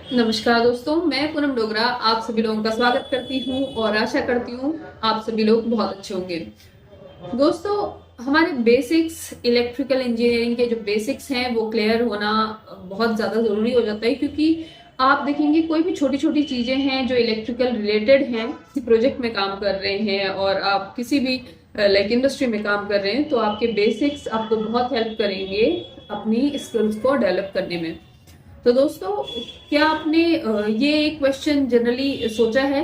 नमस्कार दोस्तों, मैं पूनम डोगरा आप सभी लोगों का स्वागत करती हूँ और आशा करती हूँ आप सभी लोग बहुत अच्छे होंगे। दोस्तों, हमारे बेसिक्स इलेक्ट्रिकल इंजीनियरिंग के जो बेसिक्स हैं वो क्लियर होना बहुत ज़्यादा ज़रूरी हो जाता है, क्योंकि आप देखेंगे कोई भी छोटी छोटी चीज़ें हैं जो इलेक्ट्रिकल रिलेटेड हैं, किसी प्रोजेक्ट में काम कर रहे हैं और आप किसी भी लाइक इंडस्ट्री में काम कर रहे हैं, तो आपके बेसिक्स आपको बहुत हेल्प करेंगे अपनी स्किल्स को डेवलप करने में। तो दोस्तों, क्या आपने ये एक क्वेश्चन जनरली सोचा है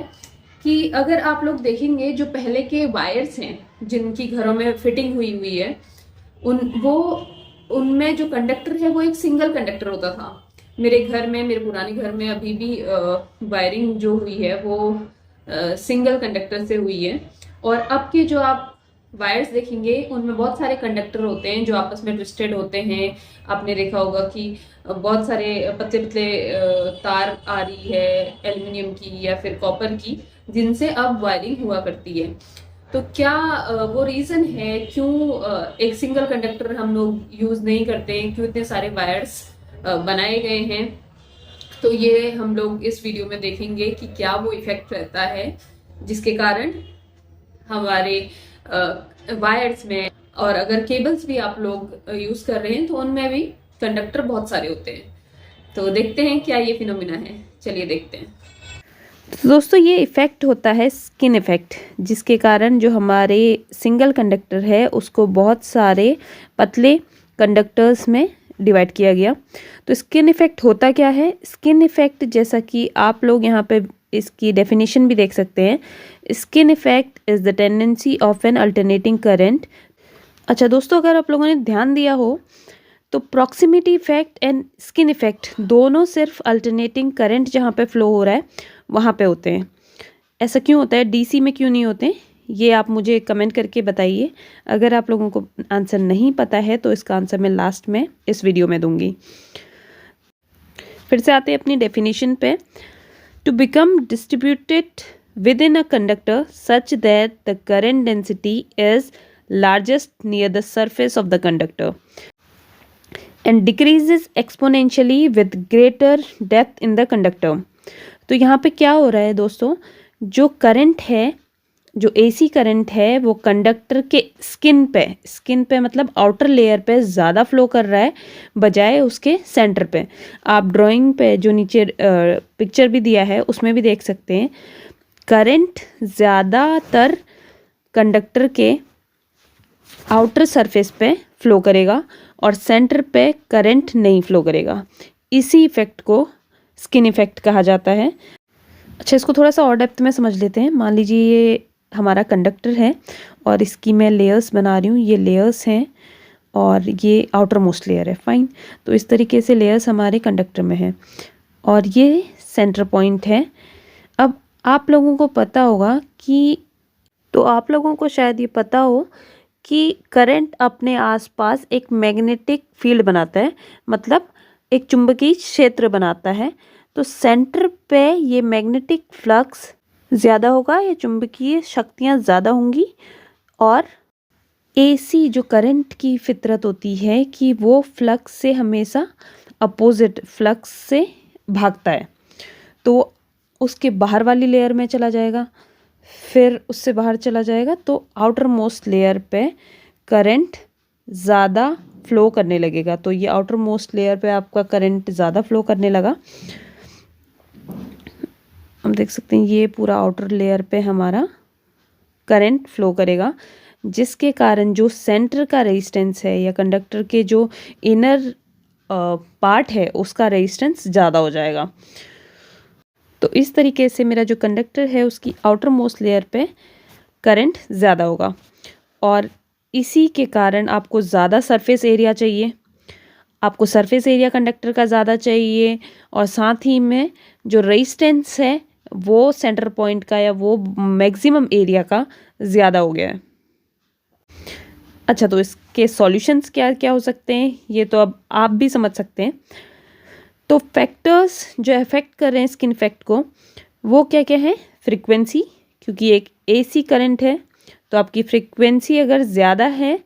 कि अगर आप लोग देखेंगे जो पहले के वायर्स हैं जिनकी घरों में फिटिंग हुई हुई है, उन वो उनमें जो कंडक्टर है वो एक सिंगल कंडक्टर होता था। मेरे घर में, मेरे पुराने घर में अभी भी वायरिंग जो हुई है वो सिंगल कंडक्टर से हुई है। और अब के जो आप वायर्स देखेंगे उनमें बहुत सारे कंडक्टर होते हैं जो आपस में ट्विस्टेड होते हैं। आपने देखा होगा कि बहुत सारे पतले पतले तार आ रही है एल्युमिनियम की या फिर कॉपर की, जिनसे अब वायरिंग हुआ करती है। तो क्या वो रीजन है क्यों एक सिंगल कंडक्टर हम लोग यूज नहीं करते, क्यों इतने सारे वायर्स बनाए गए हैं? तो ये हम लोग इस वीडियो में देखेंगे कि क्या वो इफेक्ट रहता है जिसके कारण हमारे वायर्स में, और अगर केबल्स भी आप लोग यूज कर रहे हैं तो उनमें भी कंडक्टर बहुत सारे होते हैं। तो देखते हैं क्या ये फिनोमिना है, चलिए देखते हैं। तो दोस्तों ये इफ़ेक्ट होता है स्किन इफ़ेक्ट, जिसके कारण जो हमारे सिंगल कंडक्टर है उसको बहुत सारे पतले कंडक्टर्स में डिवाइड किया गया। तो स्किन इफ़ेक्ट होता क्या है? स्किन इफ़ेक्ट, जैसा कि आप लोग यहाँ पे इसकी डेफिनेशन भी देख सकते हैं, skin effect is the tendency of N alternating current. अच्छा दोस्तों, अगर आप लोगों ने ध्यान दिया हो तो proximity effect and skin effect दोनों सिर्फ अल्टरनेटिंग करंट जहाँ पे फ्लो हो रहा है वहाँ पे होते हैं। ऐसा क्यों होता है? डीसी में क्यों नहीं होते? ये आप मुझे कमेंट करके बताइए। अगर आप लोगों को आंसर नहीं पता है तो इसका आंसर मैं लास्ट में इस वीडियो में दूंगी। फिर से आते हैं अपनी डेफिनेशन पे। To become distributed within a conductor such that the current density is largest near the surface of the conductor and decreases exponentially with greater depth in the conductor। तो यहाँ पे क्या हो रहा है दोस्तों? जो करंट है, जो एसी करंट है, वो कंडक्टर के स्किन पे मतलब आउटर लेयर पे ज़्यादा फ्लो कर रहा है बजाय उसके सेंटर पे। आप ड्राइंग पे जो नीचे पिक्चर भी दिया है उसमें भी देख सकते हैं, करंट ज़्यादातर कंडक्टर के आउटर सरफेस पे फ्लो करेगा और सेंटर पे करंट नहीं फ्लो करेगा। इसी इफेक्ट को स्किन इफेक्ट कहा जाता है। अच्छा, इसको थोड़ा सा और डेप्थ में समझ लेते हैं। मान लीजिए ये हमारा कंडक्टर है और इसकी मैं लेयर्स बना रही हूँ। ये लेयर्स हैं और ये आउटर मोस्ट लेयर है। फाइन, तो इस तरीके से लेयर्स हमारे कंडक्टर में है और ये सेंटर पॉइंट है। अब आप लोगों को पता होगा कि, तो आप लोगों को शायद ये पता हो कि करंट अपने आसपास एक मैग्नेटिक फील्ड बनाता है, मतलब एक चुंबकीय क्षेत्र बनाता है। तो सेंटर पे ये मैग्नेटिक फ्लक्स ज़्यादा होगा, ये चुंबकीय शक्तियाँ ज़्यादा होंगी। और एसी जो करंट की फितरत होती है कि वो फ्लक्स से हमेशा अपोजिट फ्लक्स से भागता है, तो उसके बाहर वाली लेयर में चला जाएगा, फिर उससे बाहर चला जाएगा, तो आउटर मोस्ट लेयर पे करंट ज़्यादा फ्लो करने लगेगा। तो ये आउटर मोस्ट लेयर पे आपका करंट ज़्यादा फ्लो करने लगा। हम देख सकते हैं ये पूरा आउटर लेयर पे हमारा करंट फ्लो करेगा, जिसके कारण जो सेंटर का रेजिस्टेंस है या कंडक्टर के जो इनर पार्ट है उसका रेजिस्टेंस ज़्यादा हो जाएगा। तो इस तरीके से मेरा जो कंडक्टर है उसकी आउटर मोस्ट लेयर पे करंट ज़्यादा होगा और इसी के कारण आपको ज़्यादा सरफेस एरिया चाहिए। आपको सरफेस एरिया कंडक्टर का ज़्यादा चाहिए और साथ ही में जो रेजिस्टेंस है वो सेंटर पॉइंट का या वो मैक्सिमम एरिया का ज़्यादा हो गया है। अच्छा, तो इसके सॉल्यूशंस क्या क्या हो सकते हैं ये तो अब आप भी समझ सकते हैं। तो फैक्टर्स जो अफेक्ट कर रहे हैं स्किन इफेक्ट को, वो क्या क्या है? फ्रीक्वेंसी, क्योंकि एक एसी करंट है तो आपकी फ्रीक्वेंसी अगर ज़्यादा है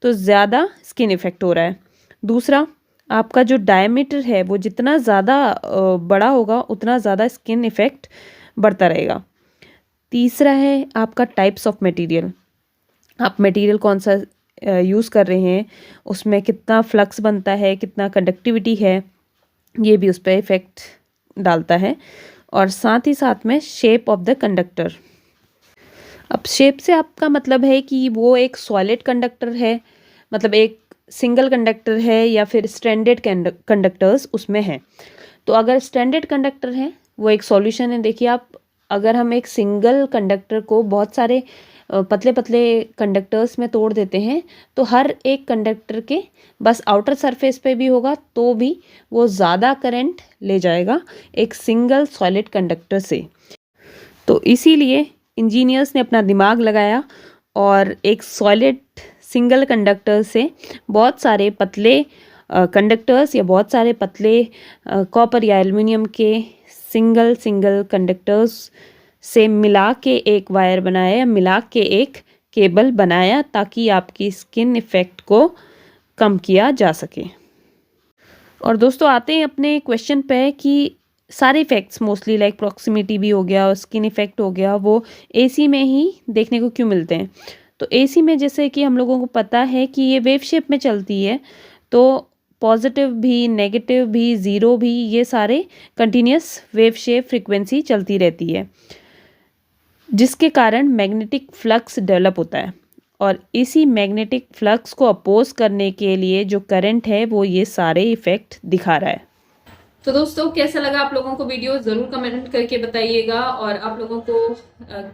तो ज़्यादा स्किन इफेक्ट हो रहा है। दूसरा, आपका जो डायमीटर है वो जितना ज़्यादा बड़ा होगा उतना ज़्यादा स्किन इफ़ेक्ट बढ़ता रहेगा। तीसरा है आपका टाइप्स ऑफ मटेरियल। आप मटेरियल कौन सा यूज़ कर रहे हैं, उसमें कितना फ्लक्स बनता है, कितना कंडक्टिविटी है, ये भी उस पर इफ़ेक्ट डालता है। और साथ ही साथ में शेप ऑफ द कंडक्टर। अब शेप से आपका मतलब है कि वो एक सॉलिड कंडक्टर है, मतलब एक सिंगल कंडक्टर है, या फिर स्ट्रैंडेड कंडक्टर्स उसमें हैं। तो अगर स्ट्रैंडेड कंडक्टर है वो एक सॉल्यूशन है। देखिए आप, अगर हम एक सिंगल कंडक्टर को बहुत सारे पतले पतले कंडक्टर्स में तोड़ देते हैं तो हर एक कंडक्टर के बस आउटर सरफेस पे भी होगा तो भी वो ज़्यादा करंट ले जाएगा एक सिंगल सॉलिड कंडक्टर से। तो इसीलिए इंजीनियर्स ने अपना दिमाग लगाया और एक सॉलिड सिंगल कंडक्टर से बहुत सारे पतले कंडक्टर्स या बहुत सारे पतले कॉपर या एल्युमिनियम के सिंगल कंडक्टर्स से मिला के एक वायर बनाया या मिला के एक केबल बनाया ताकि आपकी स्किन इफ़ेक्ट को कम किया जा सके। और दोस्तों आते हैं अपने क्वेश्चन पे कि सारे इफ़ेक्ट्स मोस्टली लाइक प्रॉक्सिमिटी भी हो गया और स्किन इफ़ेक्ट हो गया, वो एसी में ही देखने को क्यों मिलते हैं। तो एसी में जैसे कि हम लोगों को पता है कि ये वेव शेप में चलती है, तो पॉजिटिव भी, नेगेटिव भी, ज़ीरो भी, ये सारे कंटिन्यूस वेव शेप फ्रीक्वेंसी चलती रहती है, जिसके कारण मैग्नेटिक फ्लक्स डेवलप होता है। और इसी मैग्नेटिक फ्लक्स को अपोज करने के लिए जो करंट है वो ये सारे इफ़ेक्ट दिखा रहा है। तो दोस्तों कैसा लगा आप लोगों को वीडियो जरूर कमेंट करके बताइएगा। और आप लोगों को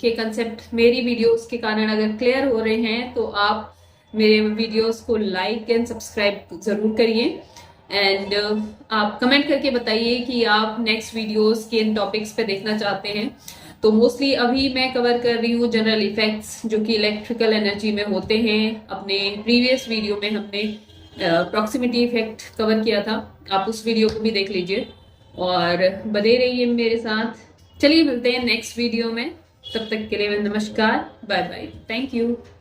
के कंसेप्ट मेरी वीडियोस के कारण अगर क्लियर हो रहे हैं तो आप मेरे वीडियोस को लाइक एंड सब्सक्राइब जरूर करिए। एंड आप कमेंट करके बताइए कि आप नेक्स्ट वीडियोस किन टॉपिक्स पे देखना चाहते हैं। तो मोस्टली अभी मैं कवर कर रही हूँ जनरल इफेक्ट्स जो कि इलेक्ट्रिकल एनर्जी में होते हैं। अपने प्रीवियस वीडियो में हमने प्रॉक्सिमिटी इफेक्ट कवर किया था, आप उस वीडियो को भी देख लीजिए और बने रहिए मेरे साथ। चलिए मिलते हैं नेक्स्ट वीडियो में, तब तक के लिए नमस्कार, बाय बाय, थैंक यू।